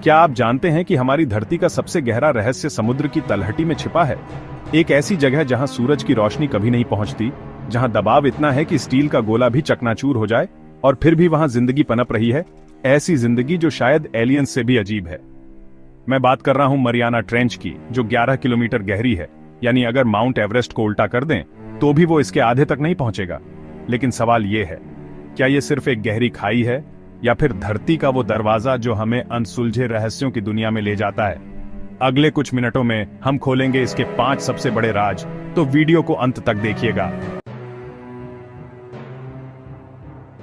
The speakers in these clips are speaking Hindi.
क्या आप जानते हैं कि हमारी धरती का सबसे गहरा रहस्य समुद्र की तलहटी में छिपा है? एक ऐसी जगह जहां सूरज की रोशनी कभी नहीं पहुंचती, जहां दबाव इतना है कि स्टील का गोला भी चकनाचूर हो जाए, और फिर भी वहां जिंदगी पनप रही है। ऐसी जिंदगी जो शायद एलियंस से भी अजीब है। मैं बात कर रहा हूं मरियाना ट्रेंच की, जो 11 किलोमीटर गहरी है। यानी अगर माउंट एवरेस्ट को उल्टा कर दें तो भी वो इसके आधे तक नहीं पहुंचेगा। लेकिन सवाल ये है, क्या ये सिर्फ एक गहरी खाई है, या फिर धरती का वो दरवाजा जो हमें अनसुलझे रहस्यों की दुनिया में ले जाता है? अगले कुछ मिनटों में हम खोलेंगे इसके 5 सबसे बड़े राज, तो वीडियो को अंत तक देखिएगा।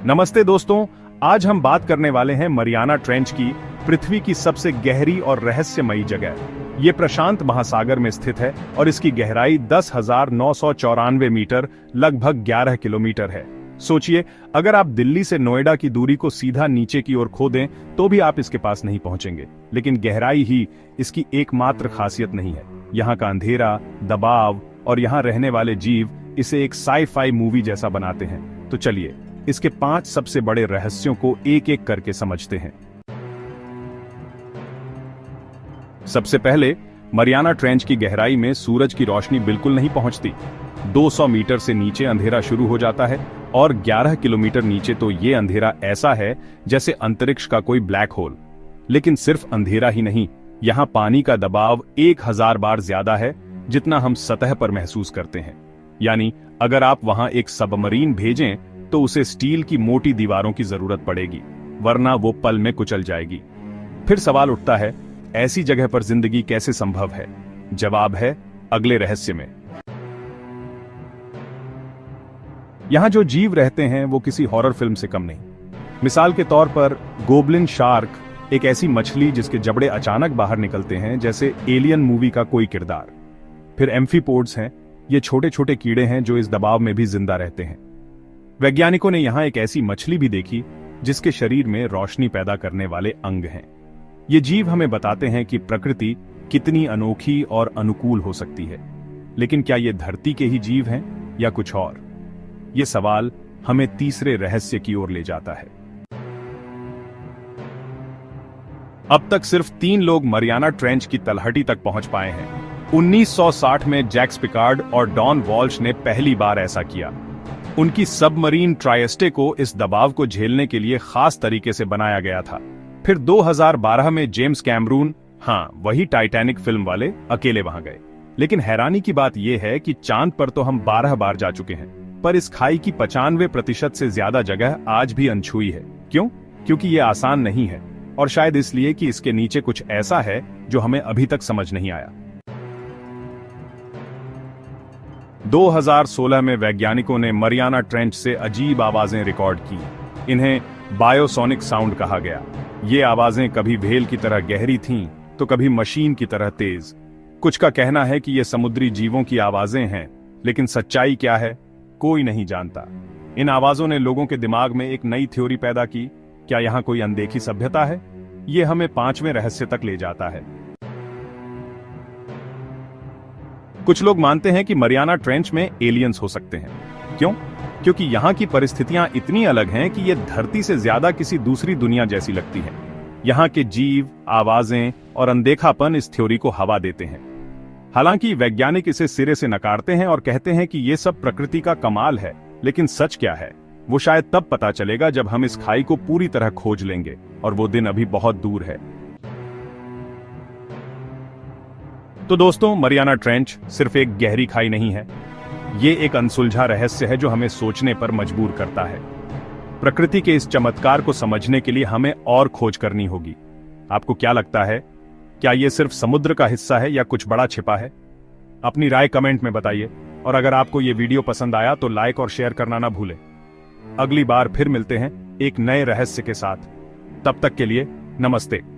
नमस्ते दोस्तों, आज हम बात करने वाले हैं मरियाना ट्रेंच की, पृथ्वी की सबसे गहरी और रहस्यमयी जगह। ये प्रशांत महासागर में स्थित है और इसकी गहराई 10,994 मीटर, लगभग 11 किलोमीटर है। सोचिए, अगर आप दिल्ली से नोएडा की दूरी को सीधा नीचे की ओर खोदें तो भी आप इसके पास नहीं पहुंचेंगे। लेकिन गहराई ही इसकी एकमात्र खासियत नहीं है। यहाँ का अंधेरा, दबाव और यहाँ रहने वाले जीव इसे एक साई-फाई मूवी जैसा बनाते हैं। तो चलिए इसके 5 सबसे बड़े रहस्यों को एक एक करके समझते हैं। सबसे पहले, मरियाना ट्रेंच की गहराई में सूरज की रोशनी बिल्कुल नहीं पहुंचती। 200 मीटर से नीचे अंधेरा शुरू हो जाता है और 11 किलोमीटर नीचे तो ये अंधेरा ऐसा है जैसे अंतरिक्ष का कोई ब्लैक होल। लेकिन सिर्फ अंधेरा ही नहीं, यहाँ पानी का दबाव 1000 बार ज्यादा है जितना हम सतह पर महसूस करते हैं। यानी अगर आप वहां एक सबमरीन भेजें तो उसे स्टील की मोटी दीवारों की जरूरत पड़ेगी, वरना वो पल में कुचल जाएगी। फिर सवाल उठता है, ऐसी जगह पर जिंदगी कैसे संभव है? जवाब है अगले रहस्य में। यहां जो जीव रहते हैं वो किसी हॉरर फिल्म से कम नहीं। मिसाल के तौर पर गोब्लिन शार्क, एक ऐसी मछली जिसके जबड़े अचानक बाहर निकलते हैं, जैसे एलियन मूवी का कोई किरदार। फिर एम्फीपोड्स हैं, ये छोटे छोटे कीड़े हैं जो इस दबाव में भी जिंदा रहते हैं। वैज्ञानिकों ने यहां एक ऐसी मछली भी देखी जिसके शरीर में रोशनी पैदा करने वाले अंग हैं। ये जीव हमें बताते हैं कि प्रकृति कितनी अनोखी और अनुकूल हो सकती है। लेकिन क्या ये धरती के ही जीव हैं या कुछ और? ये सवाल हमें तीसरे रहस्य की ओर ले जाता है। अब तक सिर्फ 3 लोग मरियाना ट्रेंच की तलहटी तक पहुंच पाए हैं। 1960 में जैक्स पिकार्ड और डॉन वॉल्श ने पहली बार ऐसा किया। उनकी सबमरीन ट्रायस्टे को इस दबाव को झेलने के लिए खास तरीके से बनाया गया था। फिर 2012 में जेम्स कैमरून, हाँ वही टाइटैनिक फिल्म वाले, अकेले वहां गए। लेकिन हैरानी की बात यह है कि चांद पर तो हम 12 बार जा चुके हैं, पर इस खाई की 95% से ज्यादा जगह आज भी अनछुई है। क्यों? क्योंकि ये आसान नहीं है, और शायद इसलिए कि इसके नीचे कुछ ऐसा है जो हमें अभी तक समझ नहीं आया। 2016 में वैज्ञानिकों ने मरियाना ट्रेंच से अजीब आवाजें रिकॉर्ड की। इन्हें बायोसोनिक साउंड कहा गया। ये आवाजें कभी व्हेल की तरह गहरी थीं, तो कभी मशीन की तरह तेज। कुछ का कहना है कि ये समुद्री जीवों की आवाजें हैं, लेकिन सच्चाई क्या है कोई नहीं जानता। इन आवाजों ने लोगों के दिमाग में एक नई थ्योरी पैदा की। क्या यहाँ कोई अनदेखी सभ्यता है? ये हमें 5वें रहस्य तक ले जाता है। कुछ लोग मानते हैं कि मरियाना ट्रेंच में एलियंस हो सकते हैं। क्यों? क्योंकि यहाँ की परिस्थितियां इतनी अलग हैं कि ये धरती से ज्यादा किसी दूसरी दुनिया जैसी लगती हैं। यहाँ के जीव, आवाजें और अनदेखापन इस थ्योरी को हवा देते हैं। हालांकि वैज्ञानिक इसे सिरे से नकारते हैं और कहते हैं कि ये सब प्रकृति का कमाल है। लेकिन सच क्या है वो शायद तब पता चलेगा जब हम इस खाई को पूरी तरह खोज लेंगे, और वो दिन अभी बहुत दूर है। तो दोस्तों, मरियाना ट्रेंच सिर्फ एक गहरी खाई नहीं है, ये एक अनसुलझा रहस्य है जो हमें सोचने पर मजबूर करता है। प्रकृति के इस चमत्कार को समझने के लिए हमें और खोज करनी होगी। आपको क्या लगता है, क्या ये सिर्फ समुद्र का हिस्सा है या कुछ बड़ा छिपा है? अपनी राय कमेंट में बताइए, और अगर आपको ये वीडियो पसंद आया तो लाइक और शेयर करना ना भूलें। अगली बार फिर मिलते हैं एक नए रहस्य के साथ। तब तक के लिए नमस्ते।